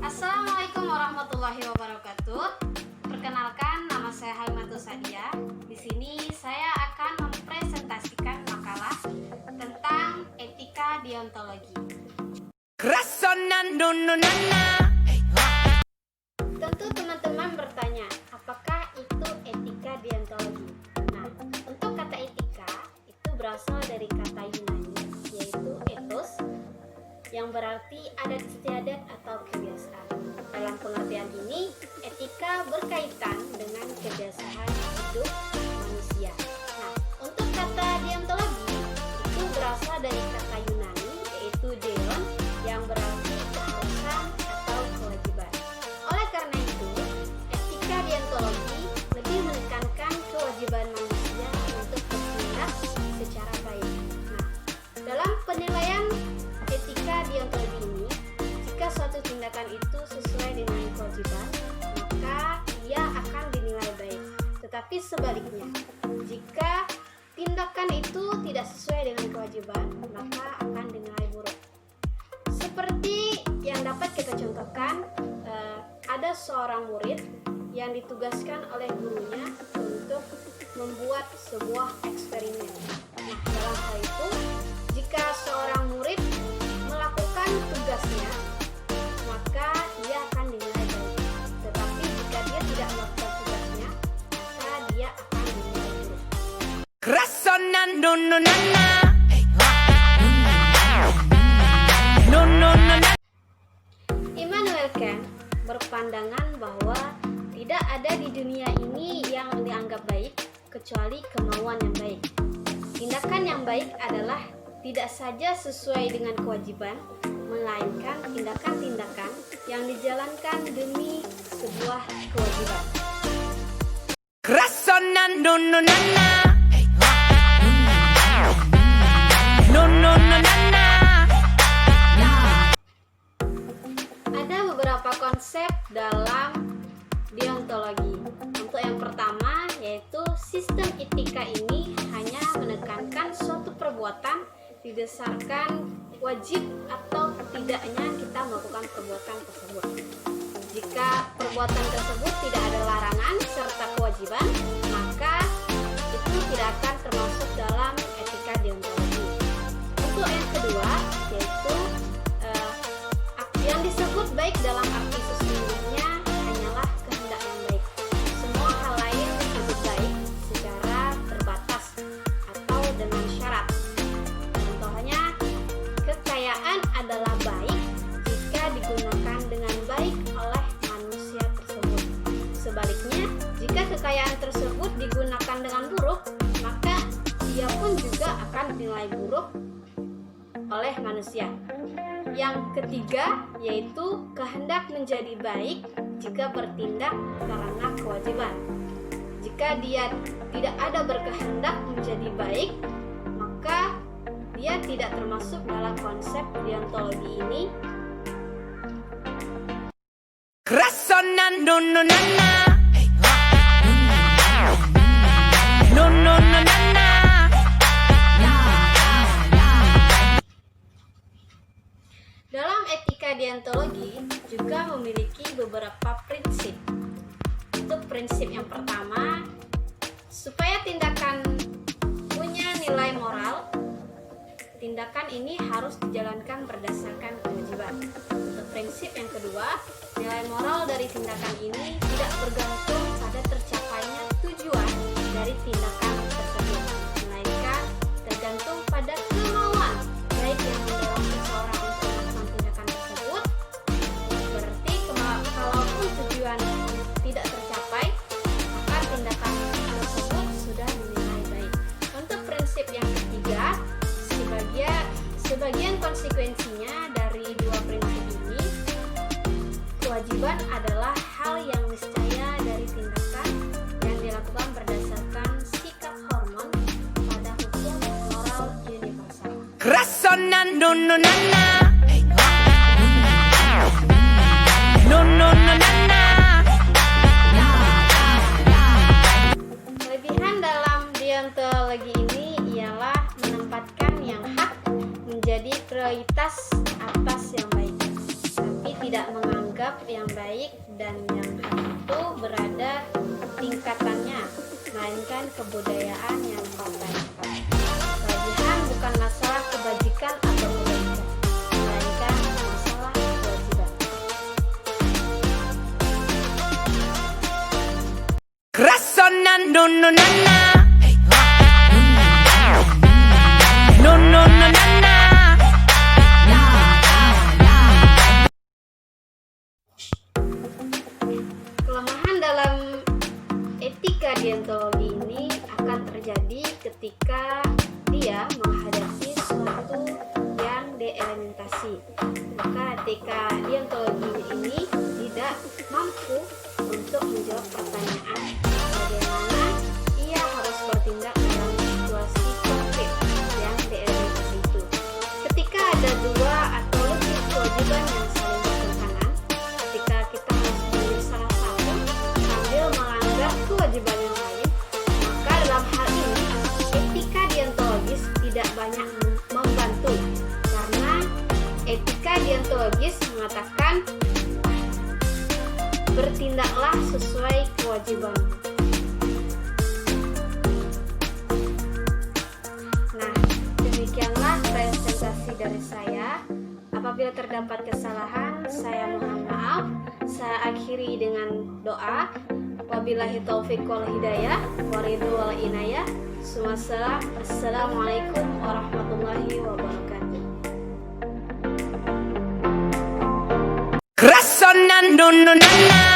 Assalamualaikum warahmatullahi wabarakatuh. Perkenalkan, nama saya Halimatus Sadia. Di sini saya akan mempresentasikan makalah tentang etika deontologi. Tentu teman-teman bertanya, apakah itu etika deontologi? Nah, untuk kata etika itu berasal dari kata Yunani, yaitu ethos, yang berarti adat istiadat atau kebiasaan. Dalam pengertian ini, etika berkaitan dengan kebiasaan hidup manusia. Nah, untuk kata deontologi itu berasal dari kata Yunani, yaitu deon, yang berarti keharusan atau kewajiban. Oleh karena itu, etika deontologi lebih menekankan kewajiban manusia untuk bertindak secara baik. Nah, dalam penilaian etika deontologi ini, jika suatu tindakan itu sesuai dengan kewajiban, maka ia akan dinilai baik. Tetapi sebaliknya, jika tindakan itu tidak sesuai dengan kewajiban, maka akan dinilai buruk. Seperti yang dapat kita contohkan, ada seorang murid yang ditugaskan oleh gurunya untuk membuat sebuah eksperimen. Nah, dalam hal itu, jika seorang murid melakukan tugasnya, maka ia akan dinilai baik. Tetapi jika dia tidak melakukan tugasnya, maka dia akan dinilai buruk. Immanuel Kant berpandangan bahwa tidak ada di dunia ini yang dianggap baik kecuali kemauan yang baik. Tindakan yang baik adalah tidak saja sesuai dengan kewajiban, melainkan tindakan-tindakan yang dijalankan demi sebuah kewajiban. Ada beberapa konsep dalam deontologi. Untuk yang pertama, yaitu sistem etika ini hanya menekankan suatu perbuatan didasarkan wajib atau tidaknya kita melakukan perbuatan tersebut. Jika perbuatan tersebut tidak ada larangan serta kewajiban, maka itu tidak akan termasuk dalam etika deontologi. Untuk yang kedua, yaitu yang disebut baik dalam arti sesungguhnya hanyalah kehendak yang baik. Semua hal lain disebut baik secara terbatas atau dengan syarat. Contohnya, kekayaan adalah baik jika digunakan dengan baik oleh manusia tersebut. Sebaliknya, jika kekayaan tersebut digunakan dengan buruk, maka ia pun juga akan dinilai buruk oleh manusia. Yang ketiga, yaitu kehendak menjadi baik jika bertindak karena kewajiban. Jika dia tidak ada berkehendak menjadi baik, maka dia tidak termasuk dalam konsep deontologi ini. Dalam etika deontologi juga memiliki beberapa prinsip. Untuk prinsip yang pertama, supaya tindakan punya nilai moral, tindakan ini harus dijalankan berdasarkan kewajiban. Untuk prinsip yang kedua, nilai moral dari tindakan ini tidak bergantung pada tercapainya tujuan dari tindakan tersebut, melainkan tergantung pada kemauan baik yang mendorong seseorang untuk melakukan tindakan tersebut. Berarti kalaupun tujuan tidak tercapai, maka tindakan tersebut sudah dinilai baik. Untuk prinsip yang ketiga, sebagian konsekuensinya dari dua prinsip ini, kewajiban adalah hal yang niscaya dari tindakan yang dilakukan berdasarkan sikap hormon pada hukum moral universal. Kelebihan dalam deontologi ini ialah menempatkan yang hak menjadi prioritas atas yang baik, tapi tidak menganggap yang baik dan yang hak itu berada tingkatannya, melainkan kebudayaan yang pakai. Kebajikan bukan masalah kebajikan atau kebaikan, melainkan masalah kewajiban. Rasona no no na na, no no no na na. Kelemahan dalam etika deontologi ini akan terjadi ketika dia menghadapi sesuatu yang dielementasi. Maka etika deontologi ini tidak mampu untuk menjawab pertanyaan bagaimana ia harus bertindak dalam situasi konkret yang dielementasi itu. Ketika ada dua atau lebih kewajiban yang saling bertentangan, ketika kita harus memilih salah satu sambil melanggar kewajiban yang lain, maka dalam hal ini etika deontologis tidak banyak membantu, karena etika deontologis mengatakan bertindaklah sesuai kewajiban. Nah, demikianlah presentasi dari saya. Apabila terdapat kesalahan, saya mohon maaf. Saya akhiri dengan doa. Wabillahi taufiq wal hidayah, waridhu wal inayah. Assalamualaikum warahmatullahi wabarakatuh. Rasona no no na na.